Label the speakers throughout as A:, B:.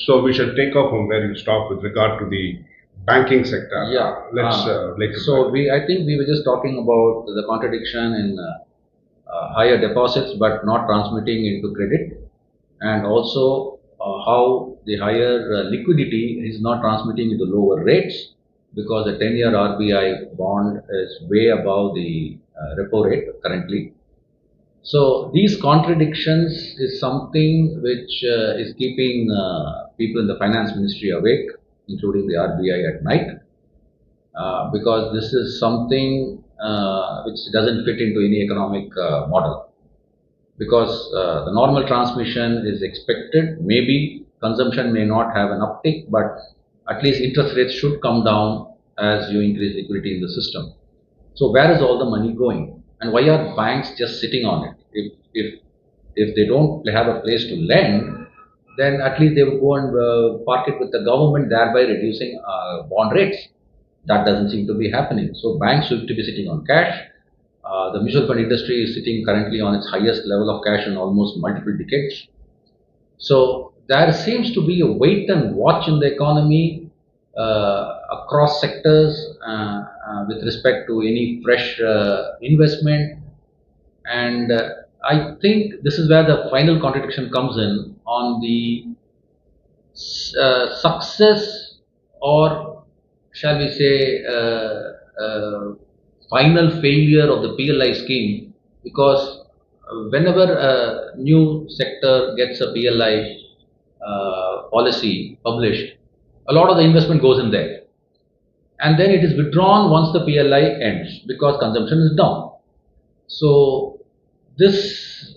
A: So we should take off from where you stop with regard to the banking sector.
B: Yeah.
A: Let's later.
B: So I think we were just talking about the contradiction in higher deposits but not transmitting into credit, and also how the higher liquidity is not transmitting into lower rates because the 10-year RBI bond is way above the repo rate currently. So these contradictions is something which is keeping people in the finance ministry awake, including the RBI at night, because this is something which doesn't fit into any economic model. Because the normal transmission is expected, maybe consumption may not have an uptick, but at least interest rates should come down as you increase liquidity in the system. So where is all the money going, and why are banks just sitting on it? If they don't have a place to lend, then at least they would go and park it with the government, thereby reducing bond rates. That doesn't seem to be happening. So banks should be sitting on cash. The mutual fund industry is sitting currently on its highest level of cash in almost multiple decades. So there seems to be a wait and watch in the economy across sectors with respect to any fresh investment. And I think this is where the final contradiction comes in on the success, or shall we say final failure of the PLI scheme, because whenever a new sector gets a PLI policy published, a lot of the investment goes in there, and then it is withdrawn once the PLI ends because consumption is down. So this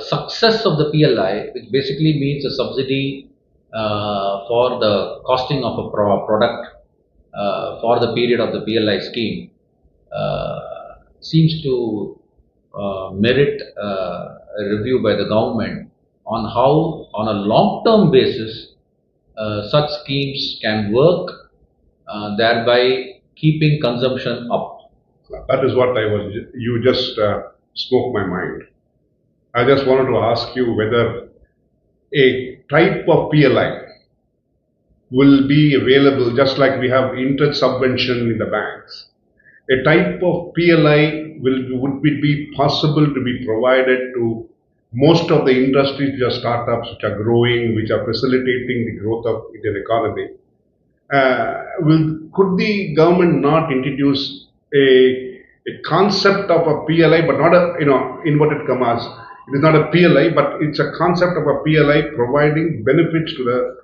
B: success of the PLI, which basically means a subsidy for the costing of a product for the period of the PLI scheme, seems to merit a review by the government on how, on a long-term basis, such schemes can work, thereby keeping consumption up.
A: That is what you just spoke my mind. I just wanted to ask you whether a type of PLI will be available just like we have interest subvention in the banks. A type of PLI would be possible to be provided to most of the industries which are startups, which are growing, which are facilitating the growth of Indian economy. Could the government not introduce a concept of a PLI, but not a, inverted commas, it is not a PLI, but it's a concept of a PLI providing benefits to the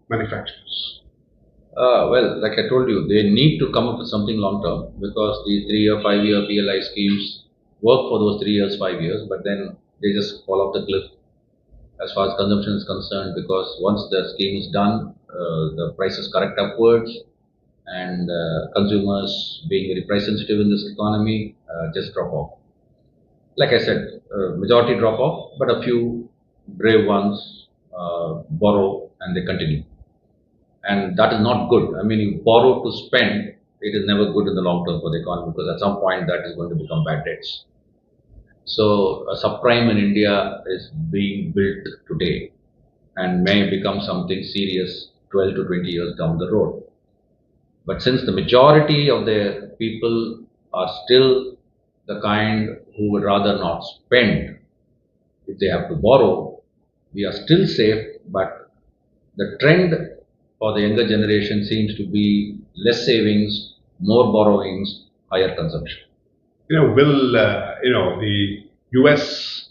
A: manufacturers?
B: Well, like I told you, they need to come up with something long term, because the 3-year, 5-year PLI schemes work for those 3 years, 5 years, but then they just fall off the cliff as far as consumption is concerned, because once the scheme is done, the prices correct upwards, and consumers, being very price sensitive in this economy, just drop off. Like I said, majority drop off, but a few brave ones borrow and they continue. And that is not good. I mean, you borrow to spend, it is never good in the long term for the economy, because at some point that is going to become bad debts. So a subprime in India is being built today and may become something serious 12 to 20 years down the road. But since the majority of the people are still the kind who would rather not spend if they have to borrow, we are still safe, but the trend for the younger generation seems to be less savings, more borrowings, higher consumption.
A: Will the US,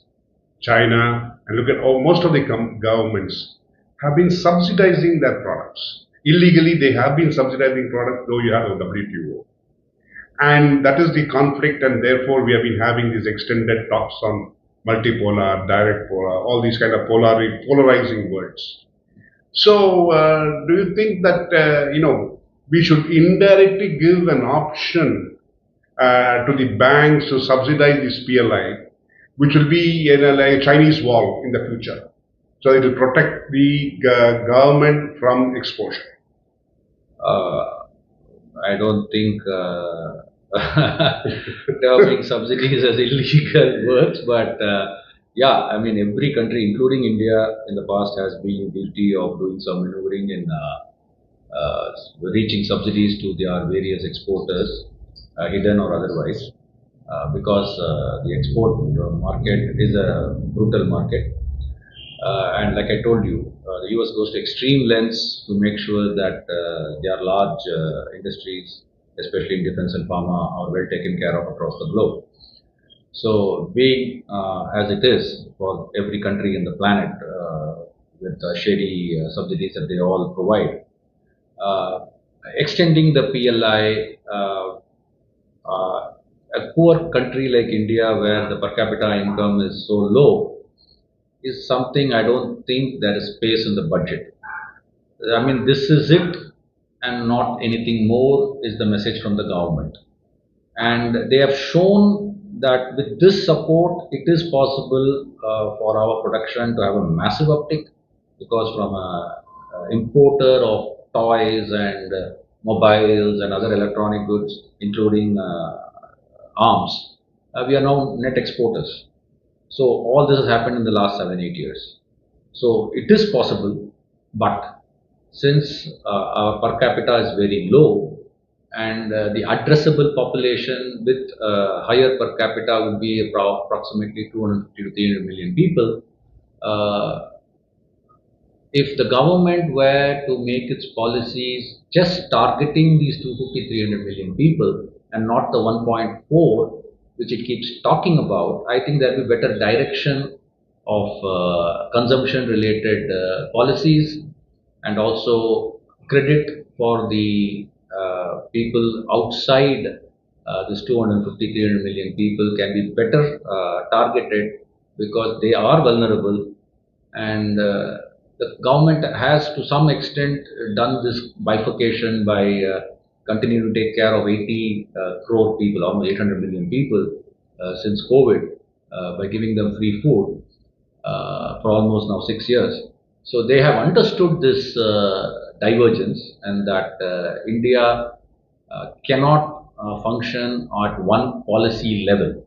A: China, and look at most of the governments have been subsidizing their products. Illegally, they have been subsidizing products, though you have a WTO. And that is the conflict, and therefore we have been having these extended talks on multipolar, direct polar, all these kind of polarizing words. So, do you think that we should indirectly give an option to the banks to subsidize this PLI, which will be like a Chinese wall in the future, so it will protect the government from exposure?
B: I don't think terming subsidies as illegal works, but Yeah, I mean, every country, including India, in the past has been guilty of doing some maneuvering in reaching subsidies to their various exporters, hidden or otherwise, because the export market is a brutal market. And like I told you, the US goes to extreme lengths to make sure that their large industries, especially in defense and pharma, are well taken care of across the globe. So, being as it is for every country in the planet, with shady subsidies that they all provide, uh, extending the PLI, a poor country like India, where the per capita income is so low, is something I don't think there is space in the budget. I mean, this is it, and not anything more is the message from the government. And they have shown that with this support, it is possible for our production to have a massive uptick, because from a importer of toys and mobiles and other electronic goods, including arms, we are now net exporters. So all this has happened in the last 7 8 years. So it is possible, but since our per capita is very low, and the addressable population with higher per capita would be approximately 250 to 300 million people. Uh, if the government were to make its policies just targeting these 250 300 million people and not the 1.4 which it keeps talking about, I think there will be better direction of consumption related policies, and also credit for the people outside this 250 300 million people can be better targeted, because they are vulnerable. And the government has to some extent done this bifurcation by continuing to take care of 80 crore people, almost 800 million people since COVID, by giving them free food for almost now 6 years. So they have understood this divergence, and that India cannot function at one policy level.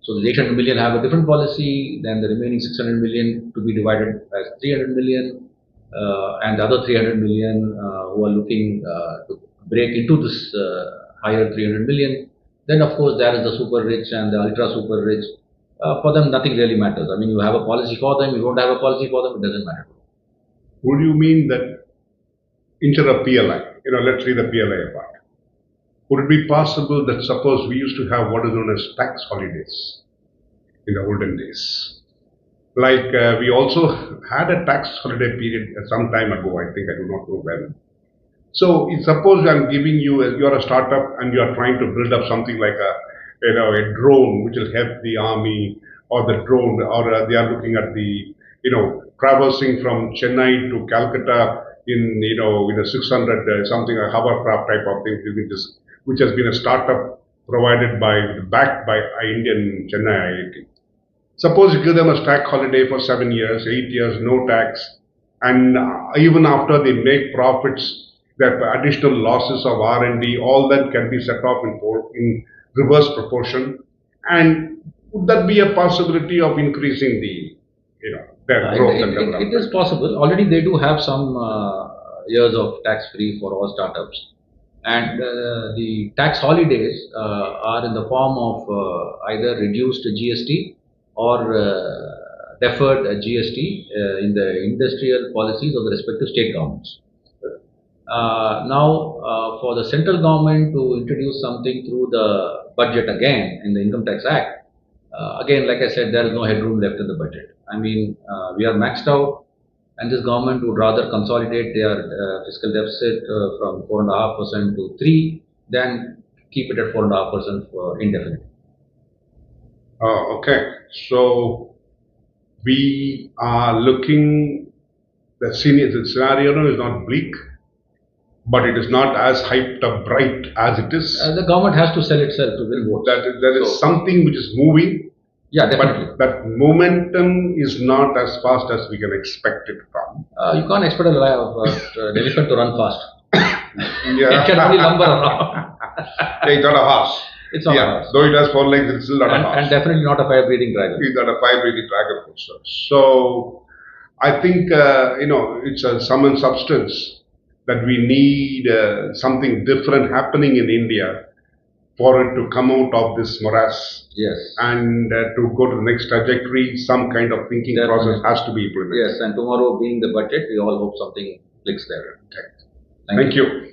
B: So the 800 million have a different policy, then the remaining 600 million to be divided as 300 million, and the other 300 million who are looking to break into this higher 300 million. Then, of course, there is the super rich and the ultra super rich. For them, nothing really matters. I mean, you have a policy for them, you don't have a policy for them, it doesn't matter.
A: Would you mean that instead of PLI, let's leave the PLI apart, would it be possible that suppose we used to have what is known as tax holidays in the olden days? Like we also had a tax holiday period some time ago, I think, I do not know when. So suppose I'm giving you're a startup and you're trying to build up something like a drone which will help the army, or the drone, or they are looking at the, traversing from Chennai to Calcutta in a 600 something, a hovercraft type of thing, which has been a startup provided backed by Indian Chennai IED. Suppose you give them a tax holiday for 7 years, 8 years, no tax, and even after they make profits, that additional losses of R&D, all that can be set off in reverse proportion. And would that be a possibility of increasing their growth and development?
B: It is possible. Already they do have some years of tax free for all startups. And the tax holidays are in the form of either reduced GST or deferred GST in the industrial policies of the respective state governments. Now, for the central government to introduce something through the budget again in the Income Tax Act, again, like I said, there is no headroom left in the budget. I mean, we are maxed out, and this government would rather consolidate their fiscal deficit from 4.5% to 3 than keep it at 4.5% for indefinitely.
A: Oh, okay. So we are looking, the scenario is not bleak, but it is not as hyped up bright as it is.
B: The government has to sell itself to win votes.
A: There is something which is moving.
B: Yeah, definitely.
A: But that momentum is not as fast as we can expect it from.
B: You can't expect an elephant to run fast. Yeah. It can only lumber around.
A: It's not a horse.
B: It's not a
A: Yeah,
B: horse.
A: though it has 4 legs, it's still not a horse.
B: And definitely not a fire-breathing dragon.
A: It's not a fire-breathing dragon also. So I think it's a sum and substance that we need something different happening in India for it to come out of this morass.
B: Yes.
A: And to go to the next trajectory, some kind of thinking
B: Definitely.
A: process has to be implemented.
B: Yes, and tomorrow being the budget, we all hope something clicks there.
A: Thank you.